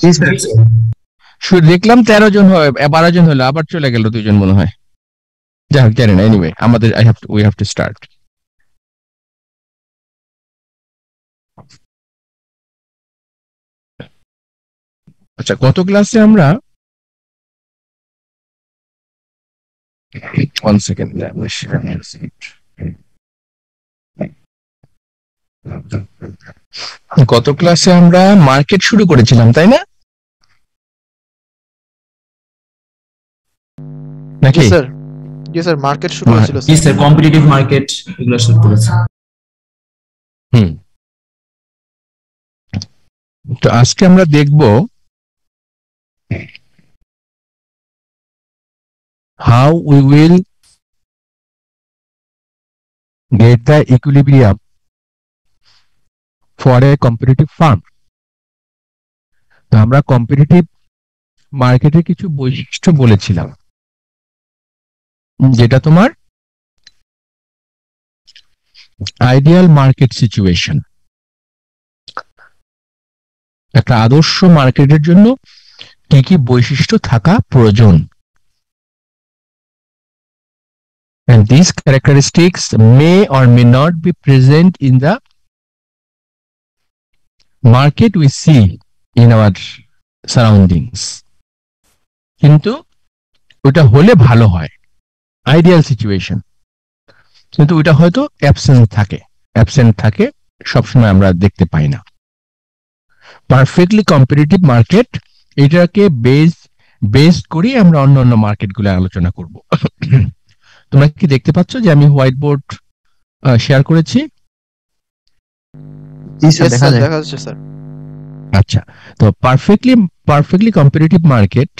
জি sir. দেখলাম 13 জন হয়, 12 জন হলো, আবার চলে গেল 2 জন মনে হয়। যাই হোক, জানি না, এনিওয়ে আমাদের উই হ্যাভ টু স্টার্ট। আচ্ছা, গত ক্লাসে আমরা 1 সেকেন্ড, গত ক্লাসে আমরা মার্কেট শুরু করেছিলাম, তাই না? জি নাকি? স্যার, জি স্যার, মার্কেট শুরু হয়েছিল জি স্যার। স্যার, কম্পিটিটিভ মার্কেট এগুলো শুরু করেছে। হুম। তো আজকে আমরা দেখব how we will get the equilibrium for a competitive firm. তো আমরা কম্পিটিটিভ মার্কেটের কিছু বৈশিষ্ট্য বলেছিলাম, যেটা তোমার আইডিয়াল মার্কেট সিচুয়েশন। একটা আদর্শ মার্কেটের জন্য কি কি বৈশিষ্ট্য থাকা প্রয়োজন, and these characteristics may or may not be present in the market we see in our surroundings. কিন্তু ওটা হলে ভালো হয়, আইডিয়াল সিচুয়েশন, কিন্তু ওটা হয়তো অ্যাবসেন্ট থাকে, সবসময় আমরা দেখতে পাই না। পারফেক্টলি কম্পিটিটিভ মার্কেট, এটাকে বেস করি আমরা অন্য মার্কেটগুলো আলোচনা করব। তোমরা কি দেখতে পাচ্ছ যে আমি হোয়াইট বোর্ড শেয়ার করেছি? জি স্যার, দেখা যাচ্ছে স্যার। আচ্ছা, তো পারফেক্টলি কম্পিটিটিভ মার্কেট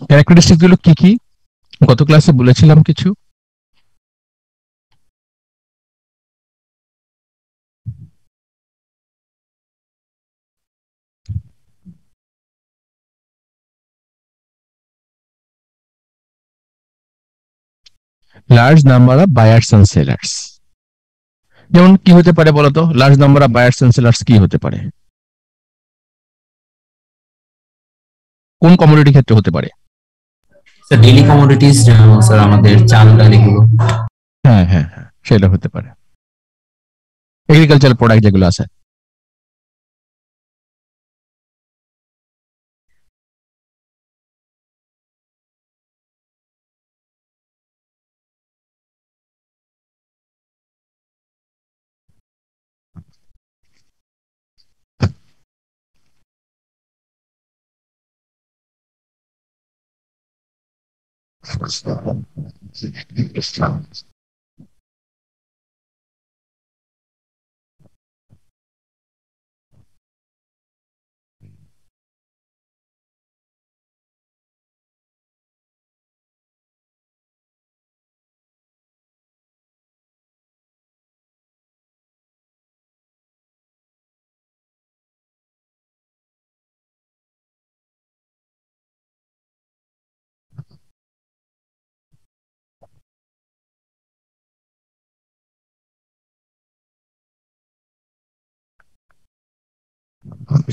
ক্যারেক্টারিস্টিক গুলো কি কি গত ক্লাসে বলেছিলাম কিছু। Large number of buyers and sellers, যেমন কি হতে পারে বলতো? Large number of buyers and sellers কি হতে পারে? কোন কমোডিটি ক্ষেত্রে হতে পারে? স্যার ডেইলি কমোডিটিস, যেমন স্যার আমাদের চাল ডাল এগুলো। হ্যাঁ হ্যাঁ হ্যাঁ, সেটা হতে পারে। এগ্রিকালচারাল প্রোডাক্ট যেগুলো আছে।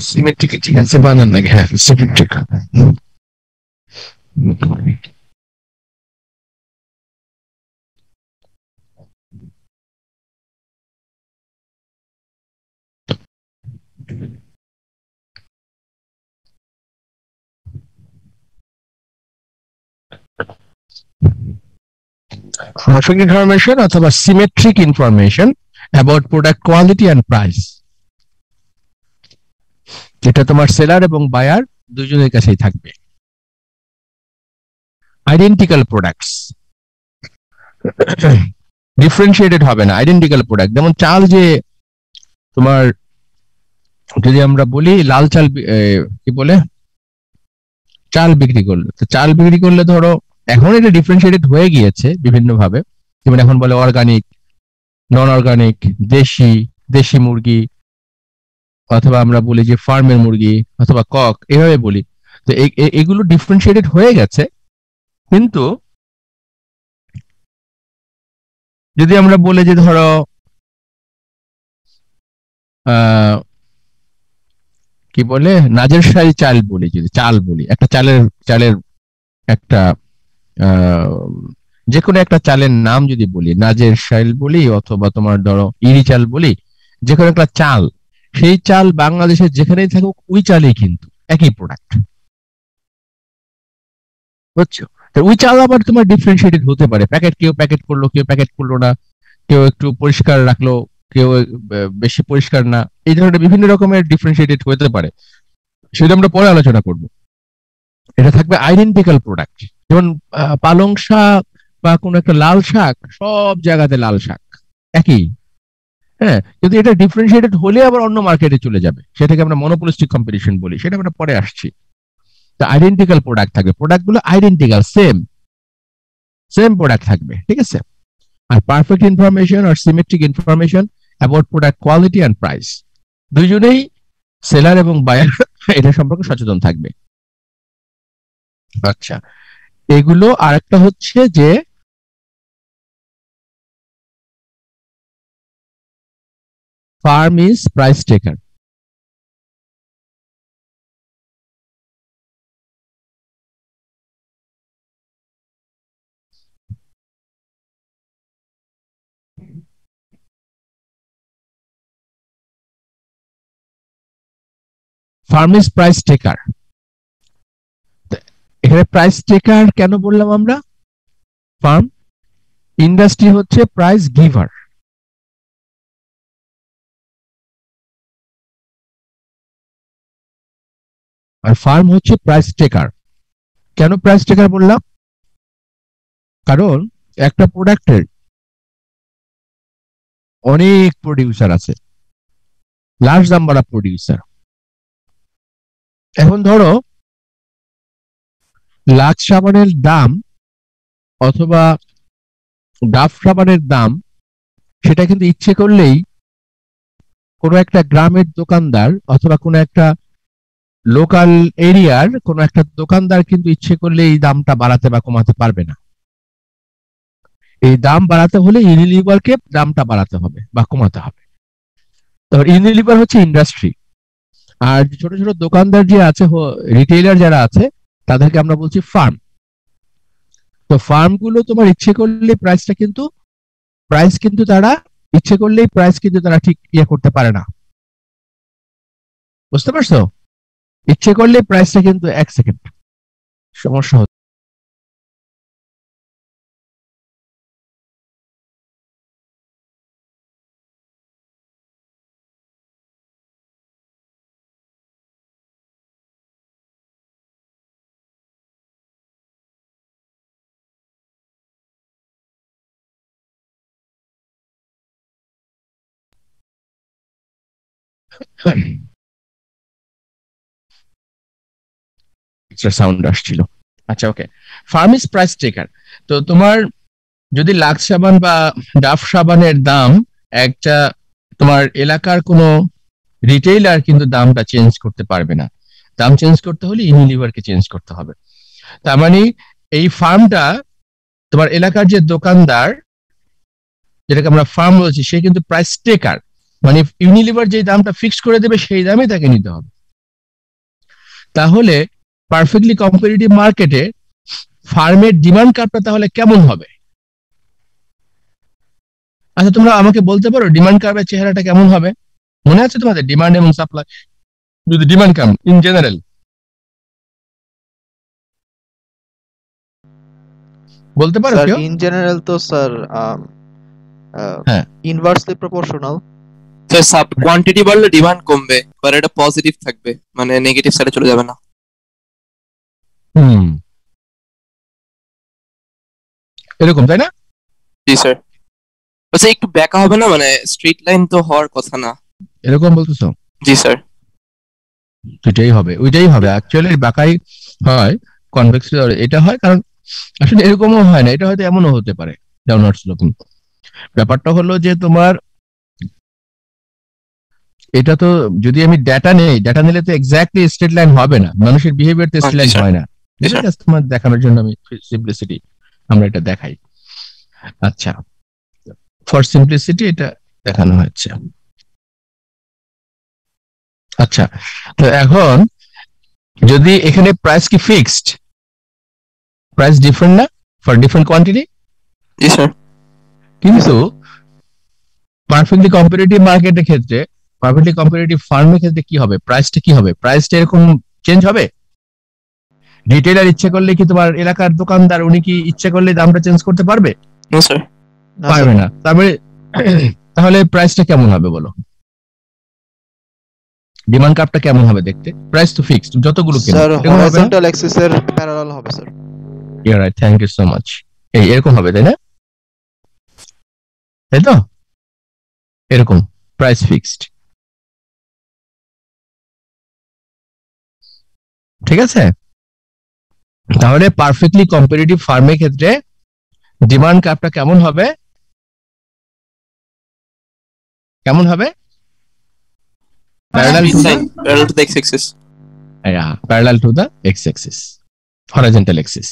সিমেট্রিক, ঠিক আছে, বানান নাকি? হ্যাঁ, সিমেট্রিক। Perfect information অথবা symmetric information about product quality and price, যেটা তোমার সেলার এবং বায়ার দুজনের কাছেই থাকবে। আইডেন্টিক্যাল প্রোডাক্টস, ডিফারেন্সিয়েটেড হবে না, আইডেন্টিক্যাল প্রোডাক্ট। যেমন চাল, যে তোমার যদি আমরা বলি লাল চাল, কি বলে, চাল বিক্রি করলো, তো চাল বিক্রি করলে ধরো এখন এটা ডিফারেন্সিয়েটেড হয়ে গিয়েছে বিভিন্ন ভাবে। যেমন এখন বলে অর্গানিক, নন অর্গানিক, দেশি, দেশি মুরগি, অথবা আমরা বলি যে ফার্মের মুরগি অথবা কক, এভাবে বলি। তো এগুলো ডিফারেন্সিয়েটেড হয়ে গেছে। কিন্তু যদি আমরা বলি যে ধরো কি বলে নাজেরশাহী চাল বলি, যদি চাল বলি, একটা চালের একটা যে কোনো একটা চালের নাম যদি বলি, নাজেরশাহী বলি অথবা তোমার ধরো ইরি চাল বলি, যে কোনো একটা চাল, সেই চাল বাংলাদেশের যেখানেই থাকুক ওই চালই কিন্তু একই প্রোডাক্ট, বুঝছো? তো ওই চাল আবার তোমার ডিফারেন্সিয়েটেড হতে পারে, কেউ প্যাকেট করলো, কেউ প্যাকেট করলো না, কেউ একটু পরিষ্কার রাখলো, কেউ বেশি পরিষ্কার না, এই ধরনের বিভিন্ন রকমের ডিফারেন্সিয়েটেড হতে পারে, সেটা আমরা পরে আলোচনা করব। এটা থাকবে আইডেন্টিক্যাল প্রোডাক্ট, যেমন পালং শাক বা কোনো একটা লাল শাক, সব জায়গাতে লাল শাক একই, হ্যাঁ, কিন্তু এটা ডিফারেন্সিয়েটেড হলে আবার অন্য মার্কেটে চলে যাবে, সেটাকে আমরা মনোপলিস্টিক কম্পিটিশন বলি, সেটা আমরা পরে আসছি। তো আইডেন্টিক্যাল প্রোডাক্ট থাকবে, প্রোডাক্টগুলো আইডেন্টিক্যাল, সেম সেম প্রোডাক্ট থাকবে, ঠিক আছে? আর পারফেক্ট ইনফরমেশন আর symmetric information about product quality and price, দুইজনেই সেলার এবং বায়ার এটা সম্পর্কে সচেতন থাকবে। আচ্ছা, এগুলো। আর একটা হচ্ছে যে firm is price taker. Firm is price taker. এখানে প্রাইস টেকার কেন বললাম আমরা? ফার্ম, ইন্ডাস্ট্রি হচ্ছে প্রাইস গিভার, আর ফার্ম হচ্ছে প্রাইস টেকার। কেন প্রাইস টেকার বললাম? কারণ একটা প্রোডাক্টের অনেক প্রডিউসার আছে, লার্জ নাম্বার অফ প্রডিউসার। এখন ধরো লাক্স সাবানের দাম অথবা ডাভ সাবানের দাম, সেটা কিন্তু ইচ্ছে করলেই কোনো একটা গ্রামের দোকানদার অথবা কোনো একটা লোকাল এরিয়ার কোনো একটা দোকানদার কিন্তু ইচ্ছে করলে এই দামটা বাড়াতে বা কমাতে পারবে না। এই দাম বাড়াতে হলে ইউনিলিভারকে দামটা বাড়াতে হবে বা কমাতে হবে। তারপর ইউনিলিভার হচ্ছে ইন্ডাস্ট্রি, আর ছোট ছোট দোকানদার যে আছে, রিটেইলার যারা আছে, তাদেরকে আমরা বলছি ফার্ম। তো ফার্ম গুলো তোমার ইচ্ছে করলে প্রাইস কিন্তু তারা ইচ্ছে করলেই প্রাইস কিন্তু তারা ঠিক ইয়ে করতে পারে না, বুঝতে পারছো? ইচ্ছে করলে প্রাইসটা কিন্তু এক সেকেন্ড সমস্যা হচ্ছে। সাউন্ড আসছিল। আচ্ছা, ওকে। ফার্ম ইজ প্রাইস টেকার। তো তোমার যদি লাক্স সাবান বা ডাভ সাবানের দাম, একটা তোমার এলাকার কোনো রিটেইলার কিন্তু দামটা চেঞ্জ করতে পারবে না, দাম চেঞ্জ করতে হলে ইউনিলিভারকে চেঞ্জ করতে হবে। তার মানে এই ফার্মটা, তোমার এলাকার যে দোকানদার, যেটাকে আমরা ফার্ম বলছি, সে কিন্তু প্রাইস টেকার, মানে ইউনিলিভার যে দামটা ফিক্স করে দেবে সেই দামে তাকে নিতে হবে। তাহলে পারফেক্টলি কম্পিটিটিভ মার্কেটে ফার্মের ডিমান্ড কার্ভটা তাহলে কেমন হবে? আচ্ছা, তোমরা আমাকে বলতে পারো ডিমান্ড কার্ভের চেহারাটা কেমন হবে? মনে আছে তোমাদের ডিমান্ড এবং সাপ্লাই, যদি ডিমান্ড কার্ভ ইন জেনারেল বলতে পারো স্যার কেউ? ইন জেনারেল তো স্যার হ্যাঁ, inversely proportional. Sir sub quantity বাড়লে ডিমান্ড কমবে, বাট এটা পজিটিভ থাকবে, মানে নেগেটিভ সাইডে চলে যাবে না। হুম, এরকম তাই না? জি স্যার। আচ্ছা, একটু ব্যাকা হবে না, মানে স্ট্রিট লাইন তো হওয়ার কথা না। এরকম বলতেছো? জি স্যার। ওইটাই হবে অ্যাকচুয়ালি, বাঁকাই হয়, কনভেক্স এটা হয়, কারণ আসলে এরকমও হয় না, এটা হয়তো এমনও হতে পারে ডাউনওয়ার্ড স্লোপিং। ব্যাপারটা হলো যে তোমার এটা তো যদি আমি ডেটা নেই, ডেটা নিলে তো এক্স্যাক্টলি স্ট্রেট লাইন হবে না, মানুষের বিহেভিয়ার তো স্ট্রেট লাইন আচ্ছা, হয় না। আচ্ছা। জাস্ট তোমার দেখানোর জন্য আমি সিম্পলিসিটি আমরা এটা দেখাই। আচ্ছা, ফর সিম্পলিসিটি এটা দেখানো হচ্ছে। আচ্ছা, তো এখন যদি এখানে প্রাইস কি ফিক্সড, প্রাইস ডিফারেন্ট না for different quantity, G sir. কিন্তু পারফেক্টলি কম্পিটিটিভ মার্কেটের ক্ষেত্রে, পারফেক্টলি কম্পিটিটিভ ফার্মের ক্ষেত্রে কি হবে, প্রাইসটা কি হবে, প্রাইসটা এরকম চেঞ্জ হবে? রিটেলার ইচ্ছে করলে কি তোমার এলাকার দোকানদার উনি কি ইচ্ছে করলে দামটা চেঞ্জ করতে পারবে? No sir. না পারবে না। তারপরে তাহলে প্রাইসটা কেমন হবে বলো? ডিমান্ড কার্ভটা কেমন হবে দেখতে? প্রাইস তো ফিক্সড, যতগুলো কেন স্যার এরকম হবে না? হরাইজন্টাল অ্যাক্সিস এর প্যারালাল হবে sir. You right, thank you so much. এই এরকম হবে তাই না? তাই তো, এরকম প্রাইস ফিক্সড, ঠিক আছে? তাহলে পারফেক্টলি কম্পিটিটিভ ফার্মের ক্ষেত্রে ডিমান্ড কার্ভটা কেমন হবে? কেমন হবে? Parallel to the, parallel to the x Axis. Parallel to the x Axis, horizontal Axis,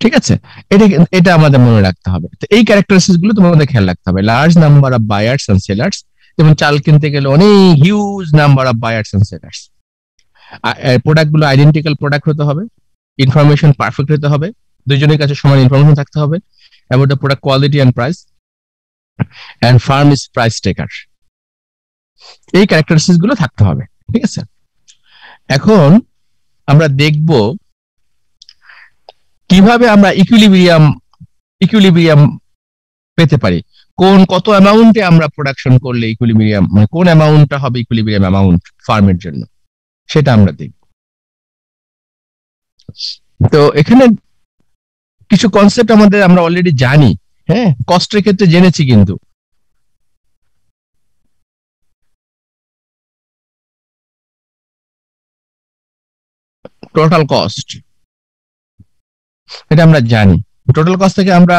ঠিক আছে? এটা এটা আমাদের মনে রাখতে হবে। তো এই ক্যারেক্টারিস্টিক্স গুলো তোমাদের খেয়াল রাখতে হবে। Large number of buyers and sellers, যেমন চাল কিনতে গেলে অনেক huge number of buyers and sellers. Product গুলো আইডেন্টিক্যাল প্রোডাক্ট হতে হবে, ইনফরমেশন পারফেক্ট হতে হবে, দুইজনের কাছে সমান ইনফরমেশন থাকতে হবে about the product quality and price, and firm is price taker. এই ক্যারেক্টারিস্টিক্স গুলো থাকতে হবে, ঠিক আছে? এখন আমরা দেখব কিভাবে আমরা ইকুইলিব্রিয়াম পেতে পারি, কত অ্যামাউন্টে আমরা প্রোডাকশন করলে ইকুইলিব্রিয়াম, মানে কোন অ্যামাউন্টটা হবে ইকুইলিব্রিয়াম অ্যামাউন্ট ফার্মের জন্য, সেটা আমরা দেখব। তো এখানে কিছু কনসেপ্ট আমরা অলরেডি জানি, হ্যাঁ, কস্টের ক্ষেত্রে জেনেছি, কিন্তু টোটাল কস্ট এটা আমরা জানি। টোটাল কস্ট থেকে আমরা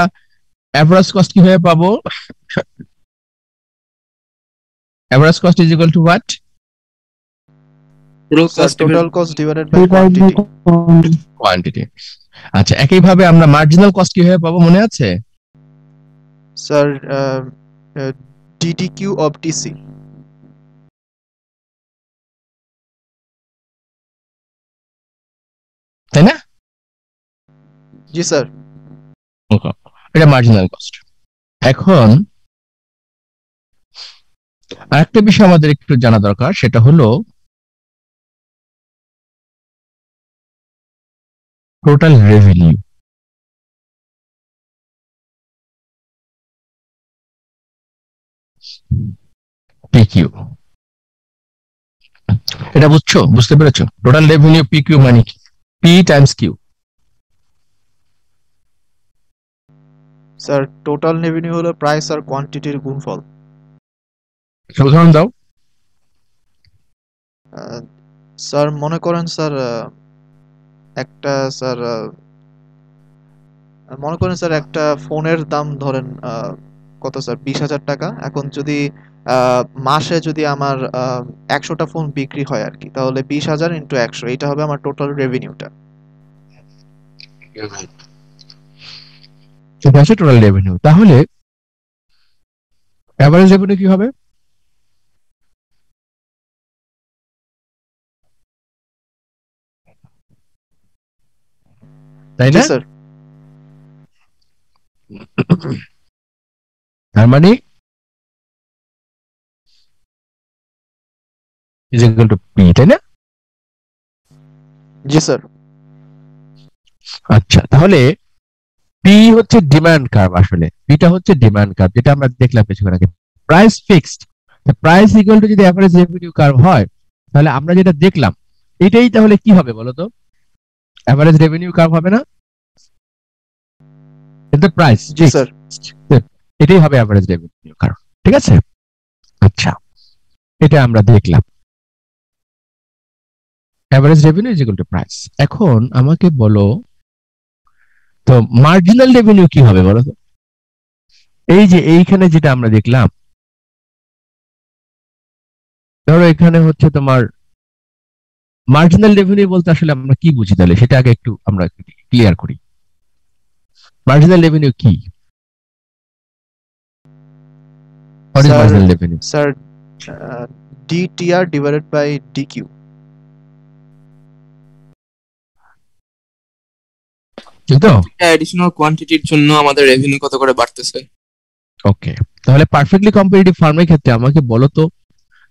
অ্যাভারেজ কস্ট কিভাবে পাবো? Average cost is equal to what? Total cost divided by quantity. Quantity. আচ্ছা, একইভাবে আমরা মার্জিনাল কস্ট কিভাবে পাবো মনে আছে? Sir DDQ of TC। তাই না? জি স্যার। এটা মার্জিনাল কস্ট। এখন আরেকটা বিষয় আমাদের একটু জানা দরকার, সেটা হলো টোটাল রেভিনিউ। পিকিউ, এটা বুঝতে পেরেছো? টোটাল রেভিনিউ পিকিউ মানে কি? P times Q. Sir total revenue হলো প্রাইস আর কোয়ান্টিটির গুণফল। উদাহরণ দাও। স্যার মনে করেন স্যার একটা স্যার মনে করেন স্যার একটা ফোনের দাম ধরেন কত স্যার, 20,000 টাকা। এখন যদি মাসে যদি আমার 100টা ফোন বিক্রি হয় আর কি, তাহলে 20,000 ইন্টু 100, এটা হবে আমার টোটাল রেভিনিউটা। এটা হচ্ছে টোটাল রেভিনিউ। তাহলে অ্যাভারেজ রেভিনিউ কি হবে? তাই জি না? স্যার। তার মানে ইজ ইকুয়াল টু পি, তাই না? জি স্যার। আচ্ছা, তাহলে পি হচ্ছে ডিমান্ড কার্ভ। আসলে পিটা হচ্ছে ডিমান্ড কার্ভ, যেটা আমরা দেখলাম কিছুক্ষণ আগে। Price fixed, price equal to যদি অ্যাভারেজ রেভিনিউ কার্ভ হয়, তাহলে আমরা যেটা দেখলাম এটাই তাহলে কি হবে বলো তো? অ্যাভারেজ রেভিনিউ কার্ভ হবে না? কিন্তু প্রাইস, জি স্যার। এটাই হবে অ্যাভারেজ রেভিনিউ কার্ভ, ঠিক আছে? আচ্ছা, এটা আমরা দেখলাম average revenue is equal to price. এখন আমাকে বলো তো মার্জিনাল রেভিনিউ কি হবে বলো তো? এই যে এইখানে যেটা আমরা দেখলাম, ধরো এখানে হচ্ছে তোমার মার্জিনাল রেভিনিউ বলতে আসলে আমরা কি বুঝি, তাহলে সেটা আগে একটু আমরা ক্লিয়ার করি। মার্জিনাল রেভিনিউ কি? What is sir marginal revenue? Sir DTR divided by DQ. ঠিক তো? অ্যাডিশনাল কোয়ান্টিটির জন্য আমাদের রেভিনিউ কত করে বাড়তেছে। ওকে, তাহলে পারফেক্টলি কম্পিটিটিভ ফার্মের ক্ষেত্রে আমাকে বলো তো,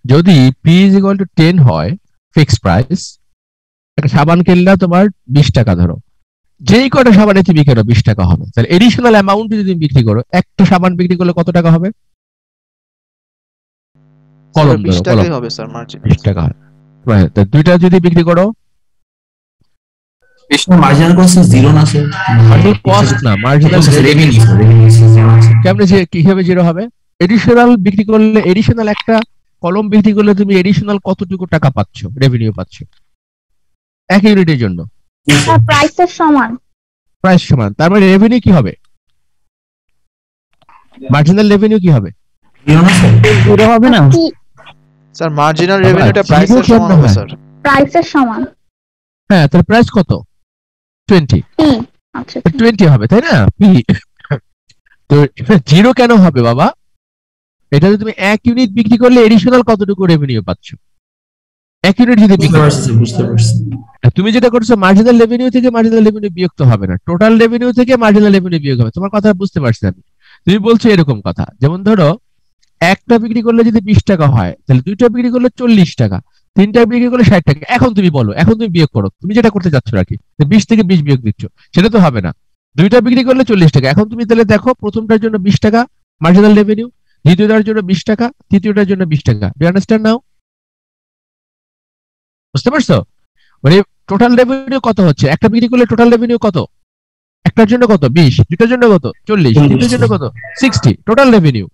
যদি P is equal to 10 হয় ফিক্সড প্রাইস, একটা সাবান কিনলে তোমার 20 টাকা, ধরো যেই কটা সাবানে তুমি কেনো 20 টাকা হবে, তাহলে এডিশনাল অ্যামাউন্ট যদি তুমি বিক্রি করো, একটা সাবান বিক্রি করলে কত টাকা হবে? কলম 20 ধরো, টাকাই কলম হবে স্যার মার্জিন। 20 টাকা হয়। তা দুইটা যদি বিক্রি করো, মার্জিনাল কস্ট জিরো না স্যার? মার্জিনাল কস্ট না, মার্জিনাল রেভিনিউ, কেমনে যে কিভাবে জিরো হবে? এডিশনাল বিক্রি করলে, এডিশনাল একটা কলম বিক্রি করলে তুমি এডিশনাল কতটুকু টাকা পাচ্ছ, রেভিনিউ পাচ্ছ এক ইউনিটের জন্য? প্রাইসের সমান। প্রাইস সমান, তার মানে রেভিনিউ কি হবে? মার্জিনাল রেভিনিউ কি হবে? জিরো না স্যার? জিরো হবে না স্যার মার্জিনাল বাবা, রেভিনিউটা zero প্রাইসের কেমনে সমান হবে হয়? স্যার। প্রাইসের সমান। হ্যাঁ, তার প্রাইস কত? 20। আচ্ছা 20 হবে, তাই না? P তো জিরো কেন হবে বাবা? এটা যদি তুমি এক ইউনিট বিক্রি করলে এডিশনাল কতটুকু রেভিনিউ পাচ্ছ এক ইউনিট যদি বিক্রি করো? বুঝতে পারছি। তুমি যেটা করছো মার্জিনাল রেভিনিউ থেকে মার্জিনাল রেভিনিউ বিয়োগ তো হবে না, টোটাল রেভিনিউ থেকে মার্জিনাল রেভিনিউ বিয়োগ হবে। তোমার কথা বুঝতে পারছি আমি। তুমি বলছো এরকম কথা, যেমন ধরো একটা বিক্রি করলে যদি 20 টাকা হয়, তাহলে দুইটা বিক্রি করলে 40 টাকা, তিনটা বিক্রি করলে 60 টাকা। এখন তুমি বলো, এখন তুমি বিয়োগ করো, তুমি যেটা করতে চাচ্ছ আর কি, 20 থেকে 20 বিয়োগ দিচ্ছ, সেটা তো হবে না। দুইটা বিক্রি করলে 40 টাকা, এখন তুমি তাহলে দেখো প্রথমটার জন্য 20 টাকা মার্জিনাল রেভিনিউ, দ্বিতীয়টার জন্য 20 টাকা, তৃতীয়টার জন্য 20 টাকা। Do you understand now? বুঝতে পারছো? মানে টোটাল রেভিনিউ কত হচ্ছে, একটা বিক্রি করলে টোটাল রেভিনিউ কত? একটার জন্য কত? 20, দুটার জন্য কত? 40, তিনটার জন্য কত? 60, টোটাল রেভিনিউ।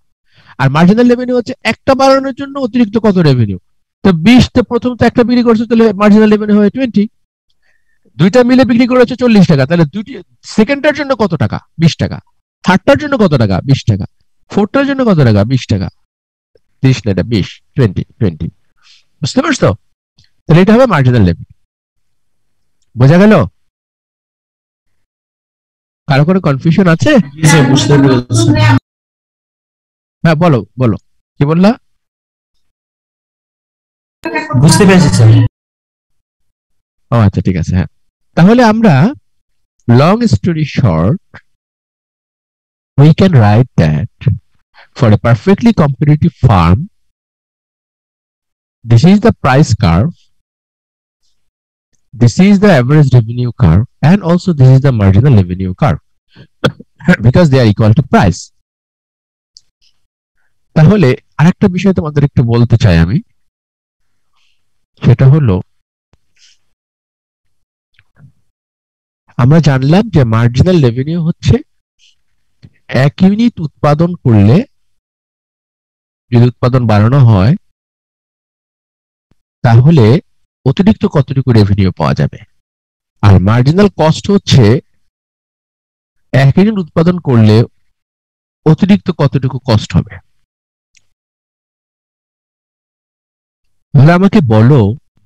আর মার্জিনাল রেভিনিউ হচ্ছে একটা বাড়ানোর জন্য অতিরিক্ত কত রেভিনিউ। তো 20 তো প্রথম তো একটা বিক্রি করছো, তাহলে মার্জিনাল রেভিনিউ হয় 20, দুইটা মিলে বিক্রি করে হচ্ছে 40 টাকা, তাহলে দুইটি সেকেন্ডটার জন্য কত টাকা? 20 টাকা। থার্ডটার জন্য কত টাকা? 20 টাকা। ফোর্থটার জন্য কত টাকা? 20 টাকা। 30 না, এটা 20, 20। বুঝতে পারছো? তাহলে এটা হবে মার্জিনাল রেভিনিউ। বোঝা গেল? কারো কোনো কনফিউশন আছে? স্যার বুঝতে পেরেছি। হ্যাঁ বলো বলো, কি বললা? বুঝতে পেরেছি স্যার। ও আচ্ছা, ঠিক আছে। হ্যাঁ, তাহলে আমরা long story short, we can write that for a perfectly competitive firm, this is the price curve, this is the average revenue curve, and also this is the marginal revenue curve because they are equal to price. তাহলে আরেকটা বিষয় তোমাদের একটু বলতে চাই আমি, সেটা হলো আমরা জানলাম যে মার্জিনাল রেভিনিউ হচ্ছে এক ইউনিট উৎপাদন করলে যদি উৎপাদন বাড়ানো হয় তাহলে অতিরিক্ত কতটুকু রেভিনিউ পাওয়া যাবে। আর মার্জিনাল কস্ট হচ্ছে এক ইউনিট উৎপাদন করলে অতিরিক্ত কতটুকু কস্ট হবে। তাহলে আমাকে বলো,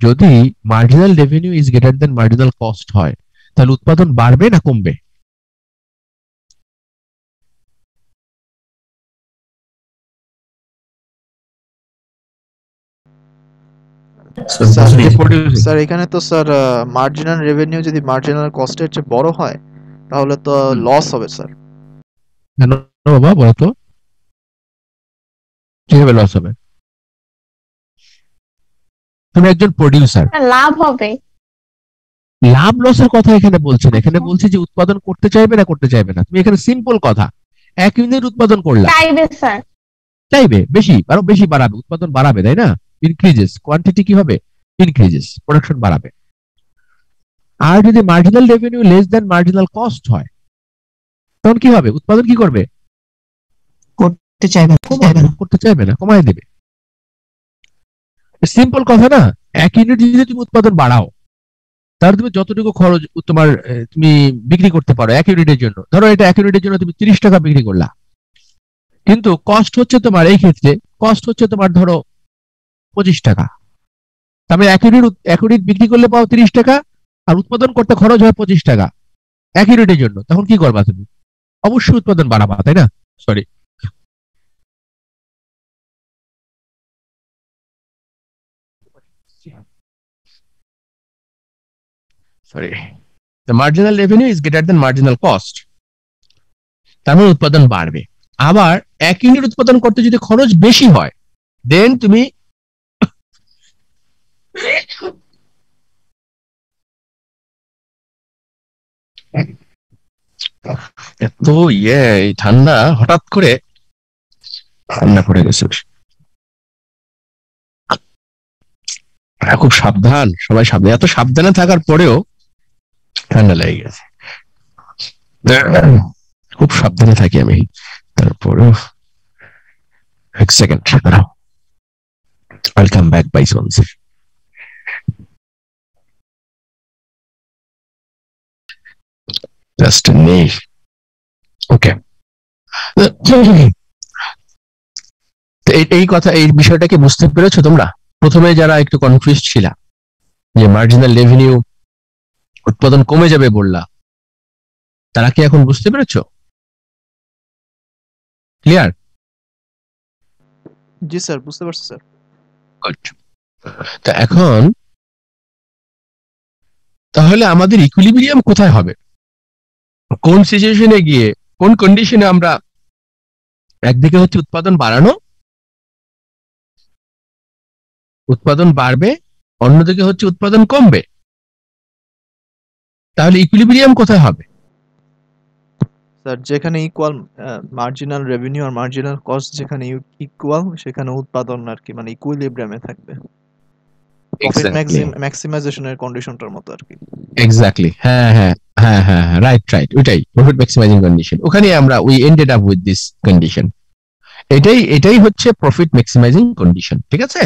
যদি marginal revenue is greater than marginal cost হয়, তাহলে উৎপাদন বাড়বে না কমবে? স্যার এখানে তো স্যার মার্জিনাল রেভিনিউ যদি মার্জিনাল কস্টের চেয়ে বড় হয় তাহলে তো লস হবে স্যার। কেন বাবা বলো তো, কিভাবে লস হবে? তুমি একজন প্রোডিউসার, লাভ হবে। লাভ লসের কথা এখানে বলছি না, এখানে বলছি যে উৎপাদন করতে চাইবে না করতে চাইবে না। তুমি এখানে সিম্পল কথা, এক ইউনিট উৎপাদন করলা, চাইবে স্যার, চাইবে বেশি, আরো বেশি বাড়াবে, উৎপাদন বাড়াবে, তাই না? ইনক্রিজেস, কোয়ান্টিটি কি হবে? ইনক্রিজেস, প্রোডাকশন বাড়াবে। আর যদি marginal revenue less than marginal cost হয় তখন কি হবে? উৎপাদন কি করবে? করতে চাইবে না। করতে চাইবে না, কমায় দেবে। সিম্পল কথা না? এক ইউনিট যদি তুমি উৎপাদন বাড়াও, তাহলে তুমি যতটুকু খরচ তোমার তুমি বিক্রি করতে পারো এক ইউনিটের জন্য, ধরো এটা এক ইউনিটের জন্য তুমি 30 টাকা বিক্রি করলা, কিন্তু কস্ট হচ্ছে তোমার, এই ক্ষেত্রে কস্ট হচ্ছে তোমার ধরো 25 টাকা। তারপরে এক ইউনিট বিক্রি করলে পাও 30 টাকা, আর উৎপাদন করতে খরচ হয় 25 টাকা এক ইউনিটের জন্য। তখন কি করবা তুমি? অবশ্যই উৎপাদন বাড়াবা, তাই না? Sorry, the marginal revenue is greater than marginal cost, তার মানে উৎপাদন বাড়বে। আবার এক ইউনিট উৎপাদন করতে যদি খরচ বেশি হয়, দেন তুমি এত ঠান্ডা, হঠাৎ করে ঠান্ডা পড়ে গেছে। খুব সাবধান, সবাই সাবধান। এত সাবধানে থাকার পরেও ঠান্ডা লেগে গেছে। খুব সাবধানে থাকি আমি, তারপরেও এক second, I'll come back by zones. Just a nail. Okay. এই কথা, এই বিষয়টাকে বুঝতে পেরেছো তোমরা? প্রথমে যারা একটু কনফিউজ ছিলা যে মার্জিনাল রেভিনিউ উৎপাদন কমে যাবে বললা, তারা কি এখন বুঝতে পেরেছো? ক্লিয়ার? জি স্যার, বুঝতে পারছি স্যার। তা এখন তাহলে আমাদের ইকুইলিব্রিয়াম কোথায় হবে? কোন সিচুয়েশনে গিয়ে, কোন কন্ডিশনে আমরা একদিকে হচ্ছে উৎপাদন বাড়ানো, উৎপাদন বাড়বে, অন্যদিকে হচ্ছে উৎপাদন কমবে, তাহলে ইকুইলিব্রিয়াম কোথায় হবে? স্যার যেখানে ইকুয়াল মার্জিনাল রেভিনিউ আর মার্জিনাল কস্ট যেখানে ইকুয়াল, সেখানে উৎপাদন আর কি মানে ইকুইলিব্রিয়ামে থাকবে। প্রফিট ম্যাক্সিমাইজেশনের কন্ডিশনটার মতো আর কি। এক্স্যাক্টলি, হ্যাঁ হ্যাঁ হ্যাঁ হ্যাঁ, রাইট রাইট, ওইটাই প্রফিট ম্যাক্সিমাইজিং কন্ডিশন। ওখানে আমরা we ended up with this condition. এটাই হচ্ছে প্রফিট ম্যাক্সিমাইজিং কন্ডিশন, ঠিক আছে?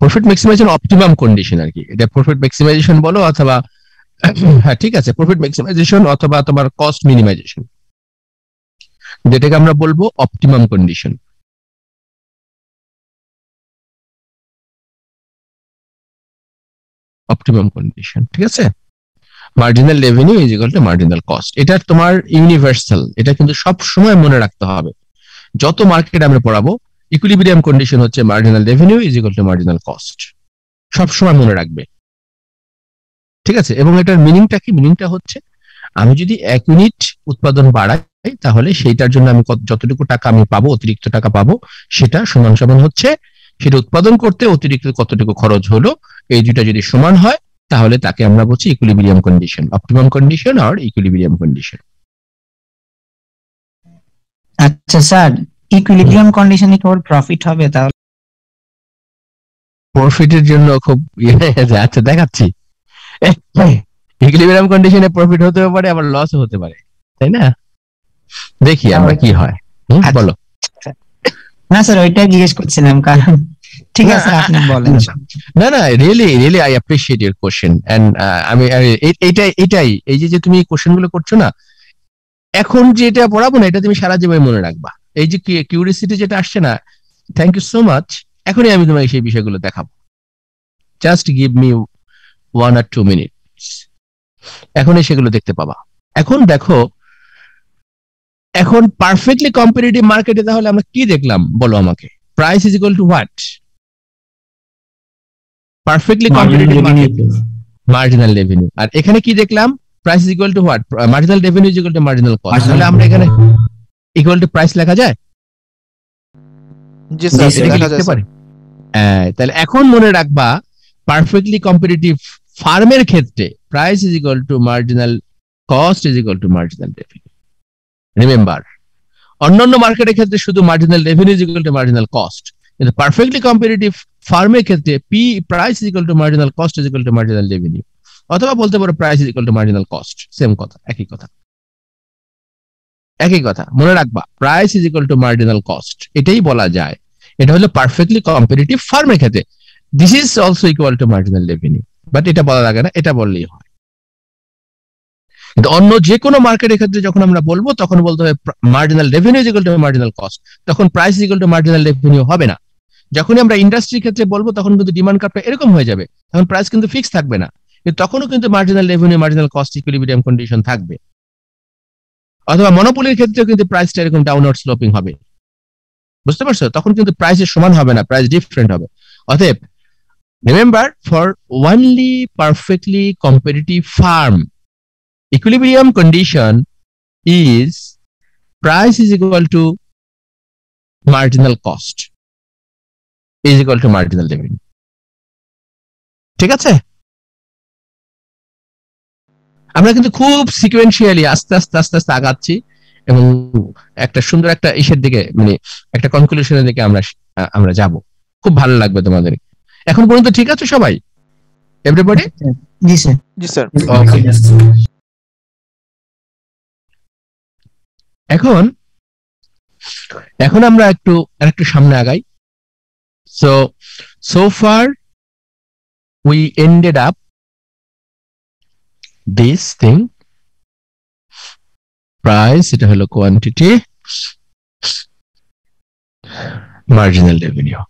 প্রফিট ম্যাক্সিমাইজেশন অপটিমাম কন্ডিশন আর কি। এটা প্রফিট ম্যাক্সিমাইজেশন বলো অথবা হ্যাঁ ঠিক আছে, প্রফিট ম্যাক্সিমাইজেশন অথবা তোমার কস্ট মিনিমাইজেশন, যেটাকে আমরা বলবো অপটিমাম কন্ডিশন। অপটিমাম কন্ডিশন, ঠিক আছে? Marginal revenue is equal to marginal cost, এটা তোমার ইউনিভার্সাল, এটা কিন্তু সব সময় মনে রাখতে হবে। যত মার্কেট আমরা পড়াবো, ইকুইলিব্রিয়াম কন্ডিশন হচ্ছে marginal revenue is equal to marginal cost, সব সময় মনে রাখবে, ঠিক আছে? এবং এটার মিনিংটা কি? মিনিংটা হচ্ছে আমি যদি এক ইউনিট উৎপাদন বাড়াই, তাহলে সেইটার জন্য আমি যতটুকু টাকা আমি পাবো, অতিরিক্ত টাকা পাবো, সেটা সমান সমান হচ্ছে সেটা উৎপাদন করতে অতিরিক্ত কতটুকু খরচ হলো, এই দুটা যদি সমান হয় তাহলে তাকে আমরা বলছি ইকুইলিব্রিয়াম কন্ডিশন, অপটিমাম কন্ডিশন আর ইকুইলিব্রিয়াম কন্ডিশন। আচ্ছা স্যার, ইকুইলিব্রিয়াম কন্ডিশনে কেবল প্রফিট হবে তাহলে? প্রফিটের জন্য খুব আচ্ছা দেখাচ্ছি। ইকুইলিব্রিয়াম কন্ডিশনে প্রফিট হতে পারে, আবার লস হতে পারে, তাই না? দেখি আমরা কি হয়। বলো। না স্যার, ওইটাই জিজ্ঞেস করছিলাম, কারণ ঠিক আছে আপনি বলেন। না না, really I appreciate your question, and আমি এটাই এই যে তুমি কোশ্চেন গুলো করছো না, এখন যে এটা পড়াবো না, এটা তুমি সারা জীবন মনে রাখবা। এই যে কিউরিওসিটি যেটা আসছে না, থ্যাংক ইউ সো মাচ, এখনই আমি তোমাকে সেই বিষয়গুলো দেখাবো। Just give me 1 or 2 minutes, এখনই সেগুলো দেখতে পাবা। এখন দেখো, এখন পারফেক্টলি কম্পিটিটিভ মার্কেটে তাহলে আমরা কি দেখলাম বলো আমাকে? Price is equal to what? Perfectly competitive market, marginal revenue. আর এখানে কি দেখলাম? Price is equal to what? Marginal revenue is equal to marginal cost. তাহলে আমরা এখানে ইকুয়াল টু প্রাইস লেখা যায়? জি স্যার, লেখা যায় স্যার। তাহলে এখন মনে রাখবা, পারফেক্টলি কম্পিটিটিভ ফার্মের ক্ষেত্রে price is equal to marginal cost is equal to marginal revenue. Remember, অন্যান্য মার্কেটের ক্ষেত্রে শুধু marginal revenue is equal to marginal cost, কিন্তু পারফেক্টলি কম্পিটিটিভ ফার্মের ক্ষেত্রে price is equal to marginal cost is equal to marginal revenue, অথবা বলতে পারো price is equal to marginal cost. Same কথা, একই কথা, একই কথা। মনে রাখবা, price is equal to marginal cost, এটাই বলা যায়। এটা হলো পারফেক্টলি কম্পিটিটিভ ফার্মের ক্ষেত্রে। This is also equal to marginal revenue, but এটা বলা লাগে না, এটা বললেই হয়। কিন্তু অন্য যে কোনো মার্কেটের ক্ষেত্রে যখন আমরা বলবো, তখন বলতে হবে marginal revenue is equal to marginal cost, তখন price is equal to marginal revenue হবে না। যখনই আমরা ইন্ডাস্ট্রির ক্ষেত্রে বলবো তখন কিন্তু ডিমান্ড কার্ভটা এরকম হয়ে যাবে, তখন প্রাইস কিন্তু ফিক্স থাকবে না, কিন্তু তখনও কিন্তু marginal revenue marginal cost equilibrium condition থাকবে। অথবা মনোপলির ক্ষেত্রেও কিন্তু প্রাইসটা এরকম ডাউনওয়ার্ড স্লোপিং হবে, বুঝতে পারছো? তখন কিন্তু প্রাইসের সমান হবে না, প্রাইস ডিফারেন্ট হবে। অতএব remember, for only perfectly competitive farm equilibrium condition is price is equal to marginal cost is equal to marginal revenue. ঠিক আছে? আমরা কিন্তু খুব সিকোয়েন্সিয়ালি আস্তে আস্তে আস্তে আস্তে আগাচ্ছি এবং একটা সুন্দর একটা ইসের দিকে, মানে একটা কনক্লুশনের দিকে আমরা যাব। খুব ভালো লাগবে তোমাদের। এখন পর্যন্ত ঠিক আছে সবাই? এভরিবডি? জি স্যার। জি স্যার। ওকে। এখন আমরা একটু সামনে আগাই। so far we ended up this thing, price, এটা হলো কোয়ান্টিটি, মার্জিনাল রেভিনিউ।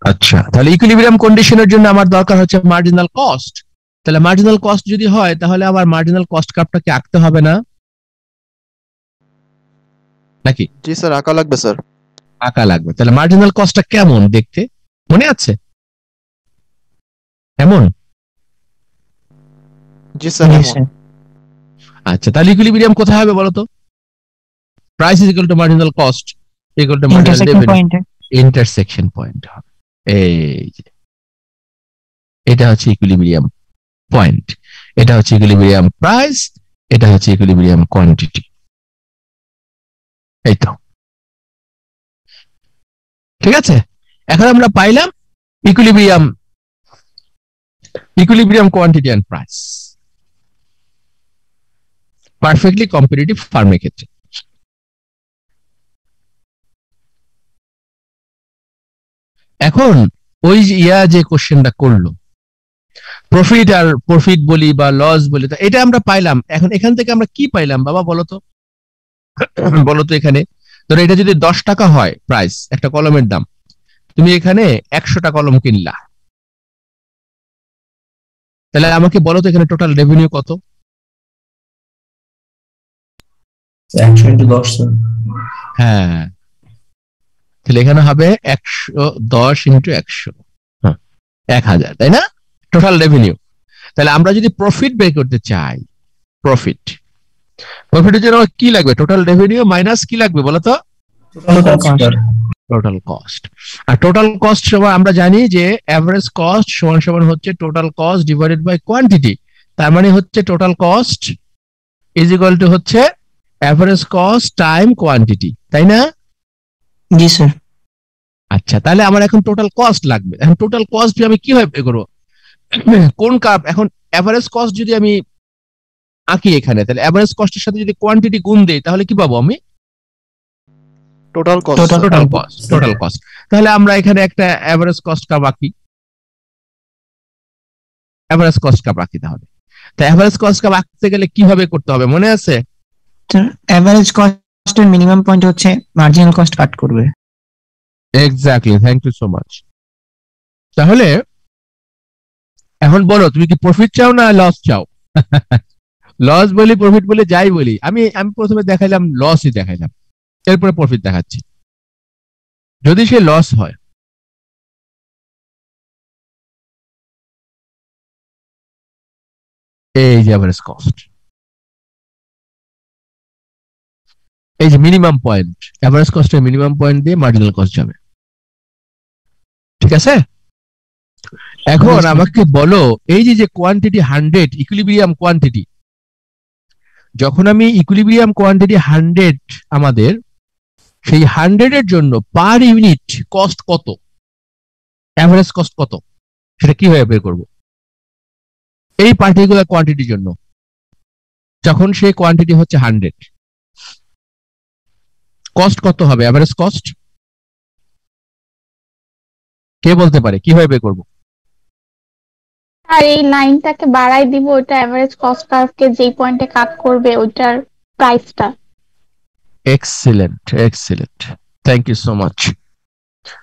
আচ্ছা, তাহলে ইকুইলিব্রিয়াম কন্ডিশনের জন্য আমার দরকার হচ্ছে মার্জিনাল কস্ট। তাহলে মার্জিনাল কস্ট যদি হয় তাহলে আবার মার্জিনাল কস্ট কার্ভটাকে আঁকতে হবে না নাকি? জি স্যার, আঁকা লাগবে স্যার। আঁকা লাগবে। তাহলে মার্জিনাল কস্টটা কেমন দেখতে মনে আছে? এমন? জি স্যার। আচ্ছা, তাহলে ইকুইলিব্রিয়াম কোথায় হবে বলো তো? Price is equal to marginal cost equal to marginal revenue, intersection point হবে। এই যে এটা হচ্ছে ইকুইলিব্রিয়াম পয়েন্ট, এটা হচ্ছে ইকুইলিব্রিয়াম প্রাইস, এটা হচ্ছে ইকুইলিব্রিয়াম কোয়ান্টিটি। এই তো, ঠিক আছে? এখন আমরা পাইলাম equilibrium quantity and price perfectly competitive ফার্মের ক্ষেত্রে। এখন ওই যে কোশ্চেনটা করলো, প্রফিট বলি বা লস বলি, এটা আমরা পাইলাম। এখন এখান থেকে আমরা কি পাইলাম বাবা বলতো? বলতো এখানে ধরো এটা যদি 10 টাকা হয় প্রাইস, একটা কলমের দাম, তুমি এখানে 100টা কলম কিনলা, তাহলে আমাকে বলো তো এখানে টোটাল রেভিনিউ কত? 100 into 10 স্যার। হ্যাঁ, তাহলে এখানে হবে 110 ইন্টু 100, 1000, তাই না? Total revenue. তাহলে আমরা যদি প্রফিট বের করতে চাই, প্রফিটের জন্য কি লাগবে? টোটাল রেভিনিউ মাইনাস কি লাগবে বলতো? Total cost. আর টোটাল কস্ট সমান আমরা জানি যে এভারেজ কস্ট সমান সমান হচ্ছে total cost divided by quantity. তার মানে হচ্ছে total cost is equal to হচ্ছে এভারেজ কস্ট টাইম কোয়ান্টিটি, তাই না? জি স্যার। আচ্ছা, তাহলে আমার এখন টোটাল কস্ট লাগবে। এখন টোটাল কস্ট আমি কিভাবে বের করবো? কোন কার্ভ? এখন এভারেজ কস্ট যদি আমি আঁকি এখানে, তাহলে এভারেজ কস্টের সাথে যদি কোয়ান্টিটি গুণ দেই তাহলে কি পাবো আমি? Total cost. Total cost. তাহলে আমরা এখানে একটা এভারেজ কস্ট কার্ভ আঁকি, এভারেজ কস্ট কার্ভ আঁকি। তাহলে তো এভারেজ কস্ট কার্ভ আঁকতে গেলে কিভাবে করতে হবে মনে আছে? এভারেজ কস্টের মিনিমাম পয়েন্ট হচ্ছে মার্জিনাল কস্ট কাট করবে। Exactly, thank you so much. তাহলে এখন বলো তুমি কি প্রফিট চাও না লস চাও? লস বলি প্রফিট বলি যাই বলি, আমি প্রথমে দেখাইলাম লসই দেখাইলাম, এরপরে প্রফিট দেখাচ্ছি। যদি সে লস হয়, এই যে এভারেজ কস্ট, এই যে মিনিমাম পয়েন্ট, এভারেজ কস্টের মিনিমাম পয়েন্ট দিয়ে মার্জিনাল কস্ট যাবে, ঠিক আছে? এখন আমাকে বলো এই যে কোয়ান্টিটি 100 ইকুইলিব্রিয়াম কোয়ান্টিটি, যখন আমি ইকুইলিব্রিয়াম কোয়ান্টিটি 100 আমাদের, সেই 100 এর জন্য পার ইউনিট কস্ট কত, এভারেজ কস্ট কত, সেটা কিভাবে বের করব? এই পার্টিকুলার কোয়ান্টিটির জন্য যখন সেই কোয়ান্টিটি হচ্ছে 100, কস্ট কত হবে? এভারেজ কস্ট কে বলতে পারে? কিভাবে বের করব? আর এই লাইনটাকে বাড়াই দিব, ওটা এভারেজ কস্ট কার্ভকে যেই পয়েন্টে কাট করবে ওইটার প্রাইসটা। Excellent. Thank you so much.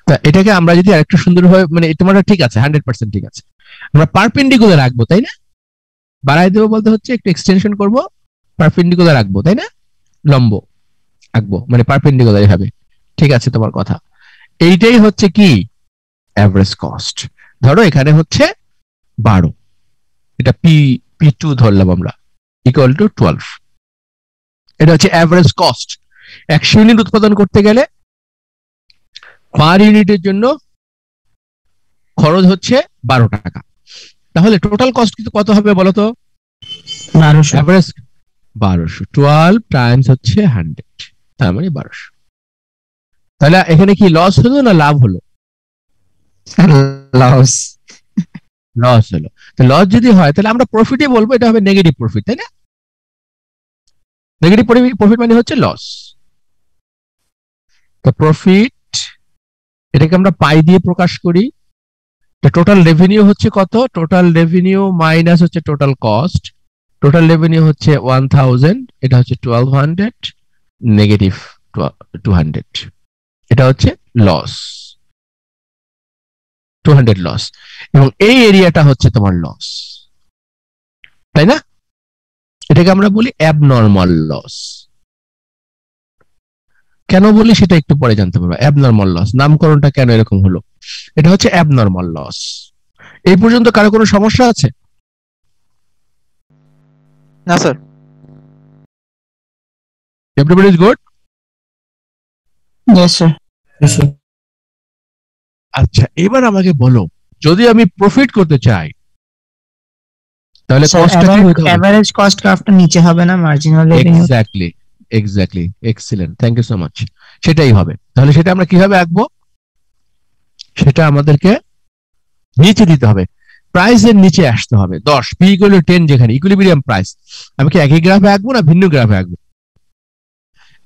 তা এটাকে আমরা যদি আরেকটু সুন্দরভাবে মানে তোমার ঠিক আছে 100% ঠিক আছে, আমরা পারপেন্ডিকুলার রাখবো তাই না? বাড়াই দেবো বলতে হচ্ছে একটু এক্সটেনশন করব, পারপেন্ডিকুলার রাখবো তাই না? লম্ব আঁকবো মানে পারপেন্ডিকুলার হবে। ঠিক আছে তোমার কথা। এইটাই হচ্ছে কি অ্যাভারেজ কস্ট। ধরো এখানে হচ্ছে 12, এটা P2 ধরলাম আমরা, ইকুয়াল টু 12। এটা হচ্ছে অ্যাভারেজ কস্ট। 100 ইউনিট উৎপাদন করতে গেলে পার ইউনিটের জন্য খরচ হচ্ছে 12 টাকা। তাহলে টোটাল কস্ট কিন্তু কত হবে বলো তো? 1200। অ্যাভারেজ 1200, 12 টাইমস হচ্ছে 100, তার মানে 1200। তাহলে এখানে কি লস হলো না লাভ হলো? লস। লস হলো। তো লস যদি হয় তাহলে আমরা প্রফিটই বলবো, এটা হবে নেগেটিভ প্রফিট তাই না? নেগেটিভ প্রফিট মানে হচ্ছে লস। তো প্রফিট এটাকে আমরা পাই দিয়ে প্রকাশ করি। তো টোটাল রেভিনিউ হচ্ছে কত? টোটাল রেভিনিউ মাইনাস হচ্ছে টোটাল কস্ট। টোটাল রেভিনিউ হচ্ছে 1000, এটা হচ্ছে 1200, নেগেটিভ 200, এটা হচ্ছে লস, 200 লস। এবং এই এরিয়াটা হচ্ছে তোমার লস তাই না? এটাকে আমরা বলি অ্যাবনর্মাল লস। কেন বলি সেটা একটু পরে জানতে পারবো। অ্যাবনর্মাল লস নামকরণটা কেন এরকম হলো, এটা হচ্ছে অ্যাবনর্মাল লস। এই পর্যন্ত কারো কোনো সমস্যা আছে? না sir. Everybody is good? Yes sir. আচ্ছা এবার আমাকে বলো, যদি আমি প্রফিট করতে চাই তাহলে কস্টটা কি হতে হবে? এভারেজ কস্ট গ্রাফটা নিচে হবে না, marginal revenue? Exactly, excellent, thank you so much. সেটাই হবে। তাহলে সেটা আমরা কিভাবে আঁকবো? সেটা আমাদেরকে নিচে দিতে হবে, প্রাইসের নিচে আসতে হবে। 10 P = 10 যেখানে ইকুইলিব্রিয়াম প্রাইস, আমি কি একই গ্রাফে আঁকবো না ভিন্ন গ্রাফে আঁকবো?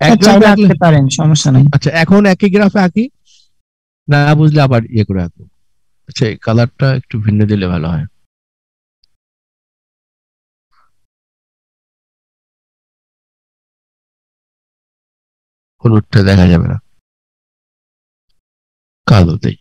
এক গ্রাফে আঁকতে পারেন, সমস্যা নাই। আচ্ছা এখন একই গ্রাফে আঁকি, না বুঝলে আবার ইয়ে করে আঁকবো। আচ্ছা এই কালারটা একটু ভিন্ন দিলে ভালো হয়। হলুদটা দেখা যাবে না, কালোতেই।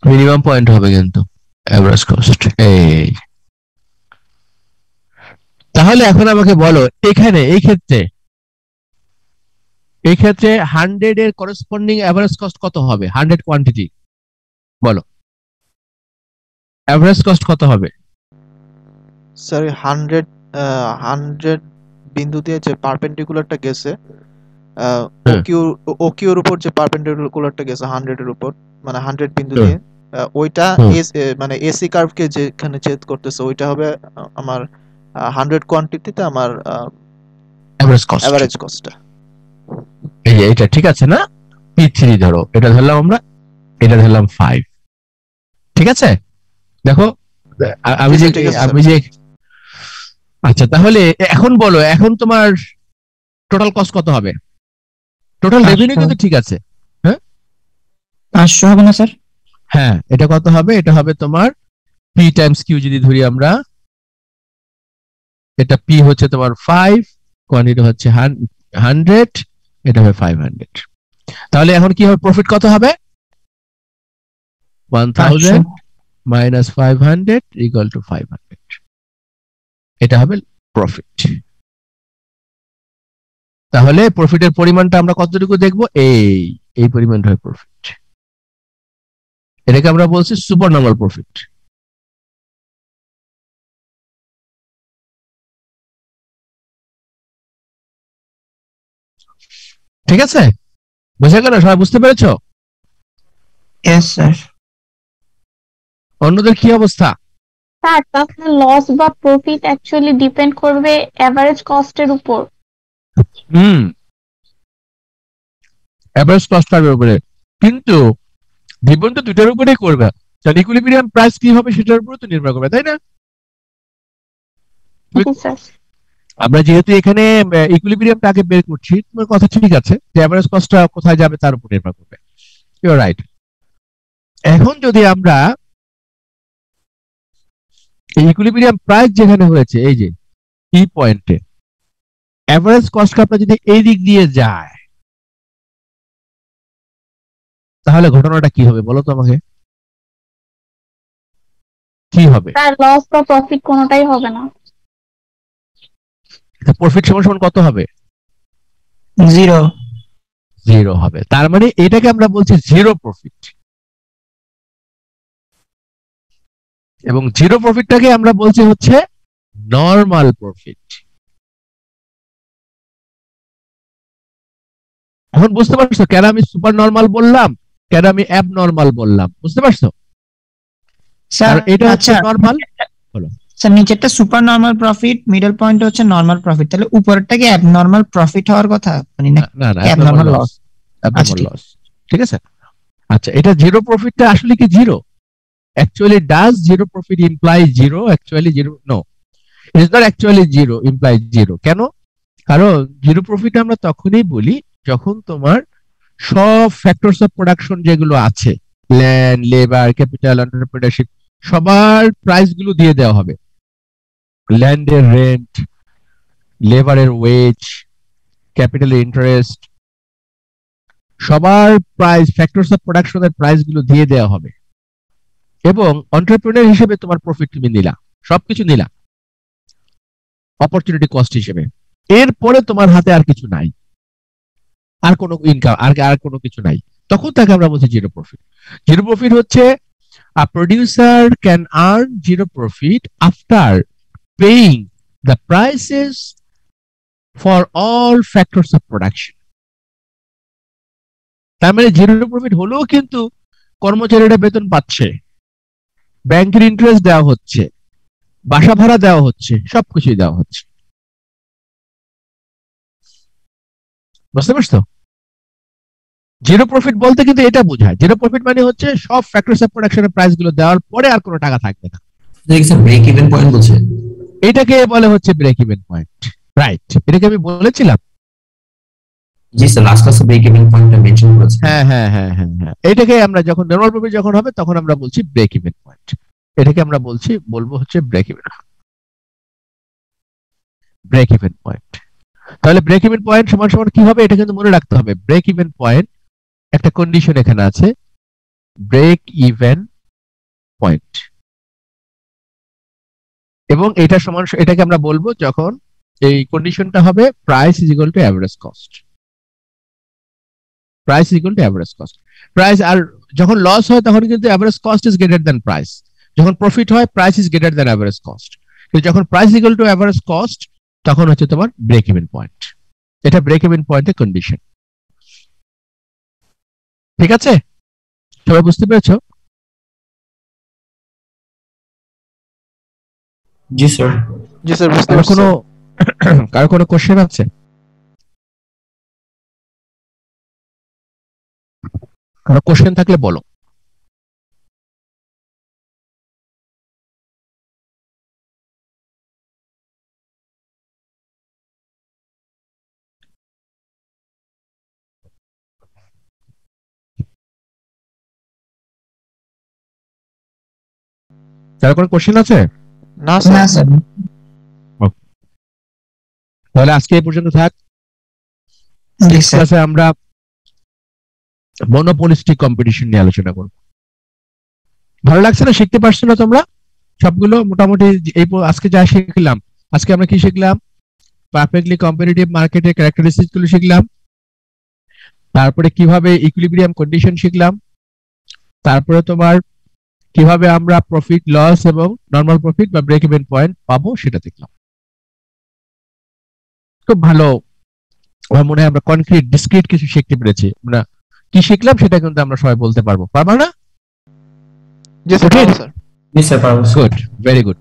মিনিমাম পয়েন্ট হবে কিন্তু এভারেজ কস্ট। এই তাহলে এখন আমাকে বলো এখানে এই ক্ষেত্রে 100 এর করেসপন্ডিং এভারেজ কস্ট কত হবে? 100 কোয়ান্টিটি, বলো এভারেজ কস্ট কত হবে? স্যার 100 বিন্দু দিয়ে যে পারপেন্ডিকুলারটা গেছে, ওকিউর উপর যে পারপেন্ডিকুলারটা গেছে 100 এর উপর, মানে 100 বিন্দু দিয়ে, ওইটা মানে এসি কার্ভকে যেখানে ছেদ করতেছে ওইটা হবে আমার 100 কোয়ান্টিটিতে আমার এভারেজ কস্টটা। এই এটা ঠিক আছে না? P3 ধরো, এটা ধরলাম আমরা, এটা ধরলাম 5, ঠিক আছে? দেখো আমি যে আচ্ছা তাহলে এখন বলো, এখন তোমার টোটাল কস্ট কত হবে? টোটাল রেভিনিউ কিন্তু ঠিক আছে, হ্যাঁ 500 হবে না স্যার? হ্যাঁ এটা কত হবে? এটা হবে তোমার P টাইমস Q যদি ধরি আমরা, এটা P হচ্ছে তোমার 5, কোয়ান্টিটি হচ্ছে 100, এটা হবে 500। তাহলে এখন কি হবে? প্রফিট কত হবে? 1000 মাইনাস 500 ইকুয়াল টু 500, এটা হবে প্রফিট। তাহলে প্রফিটের পরিমাণটা আমরা কতটুকু দেখবো? এই পরিমাণটা হয় প্রফিট। এটাকে আমরা বলছি সুপার নরমাল প্রফিট। ঠিক আছে, বুঝে গেল? সবাই বুঝতে পেরেছো? Yes sir. অন্যদের কি অবস্থা? স্যার তাহলে লস বা প্রফিট অ্যাকচুয়ালি ডিপেন্ড করবে এভারেজ কস্টের উপর। এভারেজ কস্ট কার্ভের উপরে, কিন্তু ডিপেন্ড তো দুটার উপরেই করবে। তাহলে ইকুইলিব্রিয়াম প্রাইস কি হবে সেটার উপরে তো নির্ভর করবে, তাই না? আমরা যেহেতু এখানে ইকুইলিব্রিয়ামটা আগে বের করছি, তোমার কথা ঠিক আছে যে এভারেজ কস্টটা কোথায় যাবে তার উপর নির্ভর করবে। You are right. এখন যদি আমরা এই ইকুইলিব্রিয়াম প্রাইস যেখানে হয়েছে এই যে ই পয়েন্টে এভারেজ কস্ট কার্ভটা যদি এই দিক দিয়ে যায় তাহলে ঘটনাটা কি হবে বলো তো আমাকে, কি হবে? তার লস বা প্রফিট কোনোটাই হবে না। প্রফিট সমান সমান কত হবে? 0। 0 হবে। তার মানে এটাকে আমরা বলছি জিরো প্রফিট, এবং জিরো প্রফিটটাকে আমরা বলছি হচ্ছে নরমাল প্রফিট। এখন বুঝতে পারছো কেন আমি সুপার নরমাল বললাম, কেন আমি অ্যাব নরমাল বললাম? বুঝতে পারছো? স্যার এটা হচ্ছে আচ্ছা নরমাল। স্যার নিচেরটা super normal profit, middle point হচ্ছে নরমাল প্রফিট, তাহলে উপরেরটা কি অ্যাবনরমাল প্রফিট হওয়ার কথা মানে না? না না, অ্যাবনরমাল লস। অ্যাবনরমাল লস, ঠিক আছে। আচ্ছা, এটা জিরো প্রফিটটা আসলে কি zero? Actually, does zero profit imply zero? Actually, zero. No, it is not actually zero implies zero. কেন? কারণ জিরো প্রফিট আমরা তখনই বলি যখন তোমার সব ফ্যাক্টরস অফ প্রোডাকশন যেগুলো আছে, ল্যান্ড, লেবার, ক্যাপিটাল, এন্টারপ্রেনারশিপ, সবার প্রাইস গুলো দিয়ে দেওয়া হবে। ল্যান্ডের রেন্ট, লেবারের ওয়েজ, ক্যাপিটালের ইন্টারেস্ট, সবার প্রাইস, ফ্যাক্টরস অফ প্রোডাকশনের প্রাইস গুলো দিয়ে দেওয়া হবে। এবং এন্টারপ্রেনার হিসেবে তোমার প্রফিট তুমি নিলা, সবকিছু নিলা অপরচুনিটি কস্ট হিসেবে। এরপরে তোমার হাতে আর কিছু নাই, আর কোনো ইনকাম, আর কোনো কিছু নাই, তখন তাকে আমরা বলছি জিরো প্রফিট। জিরো প্রফিট হচ্ছে a producer can earn zero profit after paying the prices for all factors of production. তার মানে জিরো প্রফিট হলেও কিন্তু কর্মচারীরা বেতন পাচ্ছে, ব্যাংকের ইন্টারেস্ট দেওয়া হচ্ছে, বাসা ভাড়া দেওয়া হচ্ছে, সবকিছুই দেওয়া হচ্ছে। বুঝতে পারছো? জিরো প্রফিট বলতে কিন্তু এটা বোঝায়, জিরো প্রফিট মানে হচ্ছে সব ফ্যাক্টরস অফ প্রোডাকশনের প্রাইস গুলো দেওয়ার পরে আর কোনো টাকা থাকবে না। ব্রেক ইভেন পয়েন্ট বলছে, এটাকে বলে হচ্ছে ব্রেক ইভেন পয়েন্ট। রাইট, এটাকে আমি বলেছিলাম। জি স্যার, লাস্ট ক্লাসে ব্রেক ইভেন পয়েন্টটা মেনশন করেছেন। হ্যাঁ হ্যাঁ হ্যাঁ হ্যাঁ হ্যাঁ, এটাকে আমরা যখন নরমাল প্রফিট যখন হবে তখন আমরা বলছি ব্রেক ইভেন পয়েন্ট। এটাকে আমরা বলবো হচ্ছে ব্রেক ইভেন পয়েন্ট। তাহলে ব্রেক ইভেন পয়েন্ট সমান সমান কি হবে এটা কিন্তু মনে রাখতে হবে। ব্রেক ইভেন পয়েন্ট একটা কন্ডিশন এখানে আছে, ব্রেক ইভেন পয়েন্ট, এবং এটা সমান, এটাকে আমরা বলবো যখন এই কন্ডিশনটা হবে price is equal to average cost. Price is equal to average cost. Price, আর যখন লস হয় তখন কিন্তু average cost is greater than price. যখন প্রফিট হয় price is greater than average cost. কিন্তু যখন price is equal to average cost তখন হচ্ছে তোমার ব্রেক ইভেন পয়েন্ট। এটা ব্রেক ইভেন পয়েন্টের কন্ডিশন। ঠিক আছে, সবাই বুঝতে পেরেছো? জি স্যার। জি স্যার, বুঝতে কারো পারছি। কোনো কোশ্চেন আছে? কারো কোশ্চেন থাকলে বলো। কারো কোনো কোশ্চেন আছে? না না স্যার। স্যার। তাহলে আজকে এই পর্যন্ত থাক। জি নেক্সট স্যার। ক্লাসে আমরা মনোপলিস্টিক কম্পিটিশন নিয়ে আলোচনা করব। ভালো লাগছে না? শিখতে পারছো না তোমরা সবগুলো মোটামুটি? এই আজকে যা শিখলাম, আজকে আমরা কি শিখলাম? পারফেক্টলি কম্পিটিটিভ মার্কেটের ক্যারেক্টারিস্টিক্স গুলো শিখলাম, তারপরে কিভাবে ইকুইলিব্রিয়াম কন্ডিশন শিখলাম, তারপরে তোমার কিভাবে আমরা প্রফিট, লস এবং নরমাল প্রফিট বা ব্রেক ইভেন পয়েন্ট পাবো সেটা দেখলাম। খুব ভালো, আমার মনে হয় আমরা কনক্রিট ডিসক্রিট কিছু শিখতে পেরেছি। আমরা কি শিখলাম সেটা কিন্তু আমরা সবাই বলতে পারবো, পারবা না? জি স্যার, Okay. পারবো স্যার। জি স্যার, পারবো স্যার। Good, very good.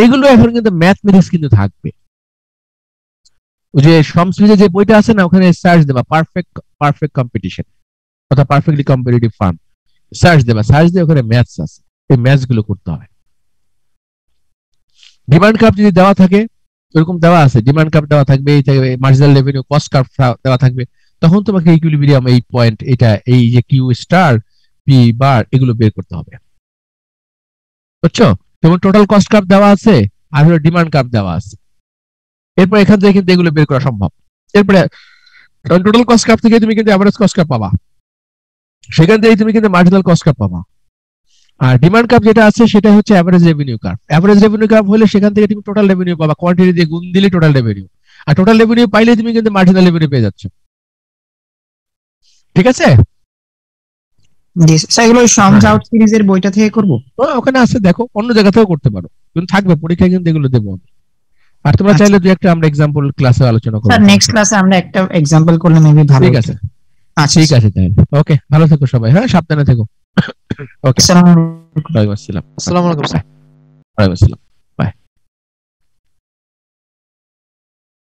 এগুলো এখন কিন্তু ম্যাথমেটিক্স কিন্তু থাকবে। ওই যে শমসুজে যে বইটা আছে না, ওখানে সার্চ দেবা পারফেক্ট কম্পিটিশন অথবা পারফেক্টলি কম্পিটিটিভ ফার্ম, সার্চ দেবা, সার্চ দিয়ে ওখানে ম্যাথস আছে, এই ম্যাথস গুলো করতে হবে। ডিমান্ড কার্ভ যদি দেওয়া থাকে, এরকম দেওয়া আছে, ডিমান্ড কার্ভ দেওয়া থাকবে, এই মার্জিনাল রেভিনিউ কস্ট কার্ভ দেওয়া থাকবে, তখন তোমাকে ইকুইলিব্রিয়াম, এই পয়েন্ট, এটা এই যে কিউ স্টার, পি বার, এগুলো বের করতে হবে। বুঝছো? যেমন টোটাল কস্ট কার্ভ দেওয়া আছে আর হলো ডিমান্ড কার্ভ দেওয়া আছে। এরপর এখান থেকে কিন্তু এগুলো বের করা সম্ভব। এরপরে টোটাল কস্ট কার্ভ থেকে তুমি কিন্তু এভারেজ কস্ট কার্ভ পাবা, সেখান থেকে তুমি কিন্তু মার্জিনাল কস্ট কার্ভ পাবা। আর ডিমান্ড কার্ভ যেটা আছে সেটা হচ্ছে average revenue curve. Average revenue curve হলে সেখান থেকে তুমি টোটাল রেভিনিউ পাবা, কোয়ান্টিটি দিয়ে গুণ দিলে টোটাল রেভিনিউ, আর টোটাল রেভিনিউ পাইলে তুমি কিন্তু মার্জিনাল রেভিনিউ পেয়ে যাচ্ছ। ঠিক আছে? জি স্যার, এগুলো সামস আউট সিরিজের বইটা থেকে করব? ওখানে আছে, দেখো অন্য জায়গা থেকেও করতে পারো, কিন্তু থাকবে পরীক্ষায় কিন্তু এগুলো দেবো আমি। আর তোমরা আচ্ছা। চাইলে দুই একটা আমরা এক্সাম্পল ক্লাসে আলোচনা করব। স্যার নেক্সট ক্লাসে আমরা একটা এক্সাম্পল করলে মেবি ভালো ঠিক হতো। আছে, আচ্ছা ঠিক আছে তাহলে। ওকে, ভালো থেকো সবাই, হ্যাঁ সাবধানে থেকো। ওকে, আসসালামু আলাইকুম। ওয়ালাইকুম আসসালাম। আসসালামু আলাইকুম স্যার। ওয়ালাইকুম আসসালাম।